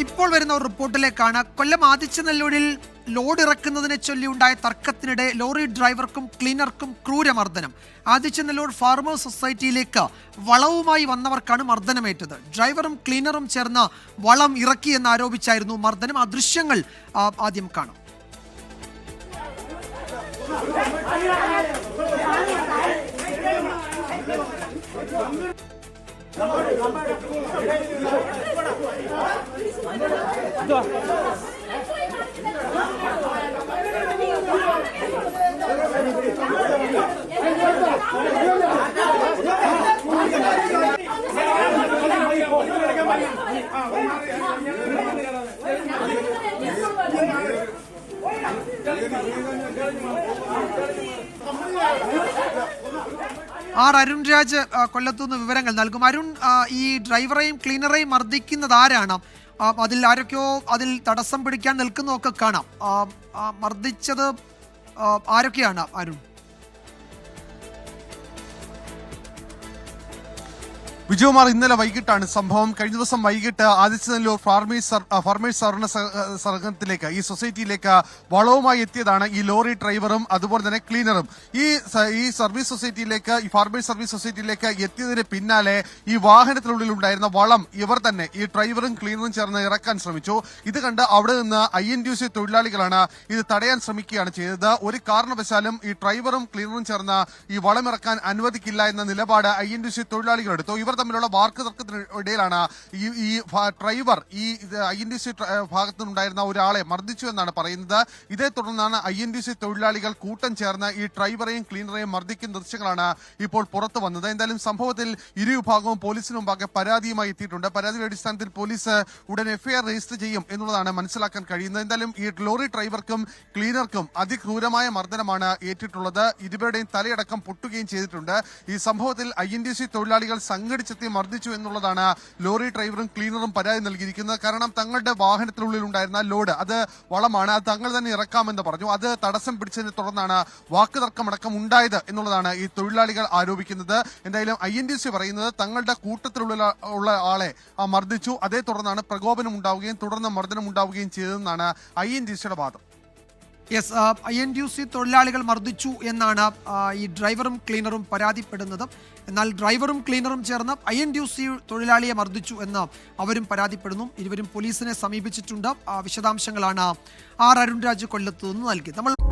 ഇപ്പോൾ വരുന്ന ഒരു റിപ്പോർട്ടിലേക്കാണ്. കൊല്ലം ആദിച്ചനല്ലൂരിൽ ലോഡ് ഇറക്കുന്നതിനെ ചൊല്ലിയുണ്ടായ തർക്കത്തിനിടെ ലോറി ഡ്രൈവർക്കും ക്ലീനർക്കും ക്രൂരമർദ്ദനം. ആദിച്ചനല്ലൂർ ഫാർമേഴ്സ് സൊസൈറ്റിയിലേക്ക് വളവുമായി വന്നവർക്കാണ് മർദ്ദനമേറ്റത്. ഡ്രൈവറും ക്ലീനറും ചേർന്ന് വളം ഇറക്കിയെന്ന് ആരോപിച്ചായിരുന്നു മർദ്ദനം. ആ ദൃശ്യങ്ങൾ ആദ്യം കാണാം. അരുൺ രാജ് കൊല്ലത്തുനിന്ന് വിവരങ്ങൾ നൽകും. അരുൺ, ഈ ഡ്രൈവറെയും ക്ലീനറെയും മർദ്ദിക്കുന്നത് ആരാണ്? അതിൽ ആരൊക്കെയോ അതിൽ തടസ്സം പിടിക്കാൻ നിൽക്കുന്നതൊക്കെ കാണാം. മർദ്ദിച്ചത് ആരൊക്കെയാണ് അരുൺ? വിജയകുമാർ, ഇന്നലെ വൈകിട്ടാണ് സംഭവം. കഴിഞ്ഞ ദിവസം വൈകിട്ട് ആദിച്ചനല്ലൂർ ഫാർമേഴ്സ് സഹകരണ സംഘത്തിലേക്ക്, ഈ സൊസൈറ്റിയിലേക്ക് വളവുമായി എത്തിയതാണ് ഈ ലോറി ഡ്രൈവറും അതുപോലെ തന്നെ ക്ലീനറും. ഈ സർവീസ് സൊസൈറ്റിയിലേക്ക്, ഈ ഫാർമേഴ്സ് സർവീസ് സൊസൈറ്റിയിലേക്ക് എത്തിയതിന് പിന്നാലെ ഈ വാഹനത്തിനുള്ളിൽ ഉണ്ടായിരുന്ന വളം ഇവർ തന്നെ, ഈ ഡ്രൈവറും ക്ലീനറും ചേർന്ന് ഇറക്കാൻ ശ്രമിച്ചു. ഇത് കണ്ട് അവിടെ നിന്ന് INTUC തൊഴിലാളികളാണ് ഇത് തടയാൻ ശ്രമിക്കുകയാണ് ചെയ്തത്. ഒരു കാരണവശാലും ഈ ഡ്രൈവറും ക്ലീനറും ചേർന്ന് ഈ വളം ഇറക്കാൻ അനുവദിക്കില്ല എന്ന നിലപാട് INTUC തൊഴിലാളികൾ എടുത്തു. ഇവർ തമ്മിലുള്ള വാക്ക് തർക്കത്തിനിടയിലാണ് ഈ ഡ്രൈവർ ഈ INTUC ഭാഗത്തു നിന്നുണ്ടായിരുന്ന ഒരാളെ മർദ്ദിച്ചു എന്നാണ് പറയുന്നത്. ഇതേ തുടർന്നാണ് INTUC തൊഴിലാളികൾ കൂട്ടം ചേർന്ന് ഈ ഡ്രൈവറെയും ക്ലീനറെയും മർദ്ദിക്കുന്ന ദൃശ്യങ്ങളാണ് ഇപ്പോൾ പുറത്തു വന്നത്. എന്തായാലും സംഭവത്തിൽ ഇരുവിഭാഗവും പോലീസിന് മുമ്പാകെ പരാതിയുമായി എത്തിയിട്ടുണ്ട്. പരാതിയുടെ അടിസ്ഥാനത്തിൽ പോലീസ് ഉടൻ FIR രജിസ്റ്റർ ചെയ്യും എന്നുള്ളതാണ് മനസ്സിലാക്കാൻ കഴിയുന്നത്. എന്തായാലും ഈ ലോറി ഡ്രൈവർക്കും ക്ലീനർക്കും അതിക്രൂരമായ മർദ്ദനമാണ് ഏറ്റിട്ടുള്ളത്. ഇരുവരുടെയും തലയടക്കം പൊട്ടുകയും ചെയ്തിട്ടുണ്ട്. ഈ സംഭവത്തിൽ INTUC തൊഴിലാളികൾ സംഘടിച്ചെത്തി മർദ്ദിച്ചു എന്നുള്ളതാണ് ലോറി ഡ്രൈവറും ക്ലീനറും പരാതി നൽകിയിരിക്കുന്നത്. കാരണം തങ്ങളുടെ വാഹനത്തിനുള്ളിൽ ഉണ്ടായിരുന്ന ലോഡ് അത് വളമാണ്, അത് തങ്ങൾ തന്നെ ഇറക്കാമെന്ന് പറഞ്ഞു. അത് തടസ്സം പിടിച്ചതിനെ തുടർന്നാണ് വാക്കുതർക്കമടക്കം ഉണ്ടായത് എന്നുള്ളതാണ് ഈ തൊഴിലാളികൾ ആരോപിക്കുന്നത്. എന്തായാലും INTUC പറയുന്നത് തങ്ങളുടെ കൂട്ടത്തിലുള്ള ആളെ മർദ്ദിച്ചു, അതേ തുടർന്നാണ് പ്രകോപനം ഉണ്ടാവുകയും തുടർന്ന് മർദ്ദനം ഉണ്ടാവുകയും ചെയ്തതെന്നാണ് INTUCയുടെ വാദം. യെസ്, INTUC തൊഴിലാളികൾ മർദ്ദിച്ചു എന്നാണ് ഈ ഡ്രൈവറും ക്ലീനറും പരാതിപ്പെടുന്നത്. എന്നാൽ ഡ്രൈവറും ക്ലീനറും ചേർന്ന് INTUC തൊഴിലാളിയെ മർദ്ദിച്ചു എന്ന് അവരും പരാതിപ്പെടുന്നു. ഇരുവരും പോലീസിനെ സമീപിച്ചിട്ടുണ്ട്. വിശദാംശങ്ങളാണ് അരുൺ രാജ് കൊല്ലത്തു നിന്ന് നൽകിയത്.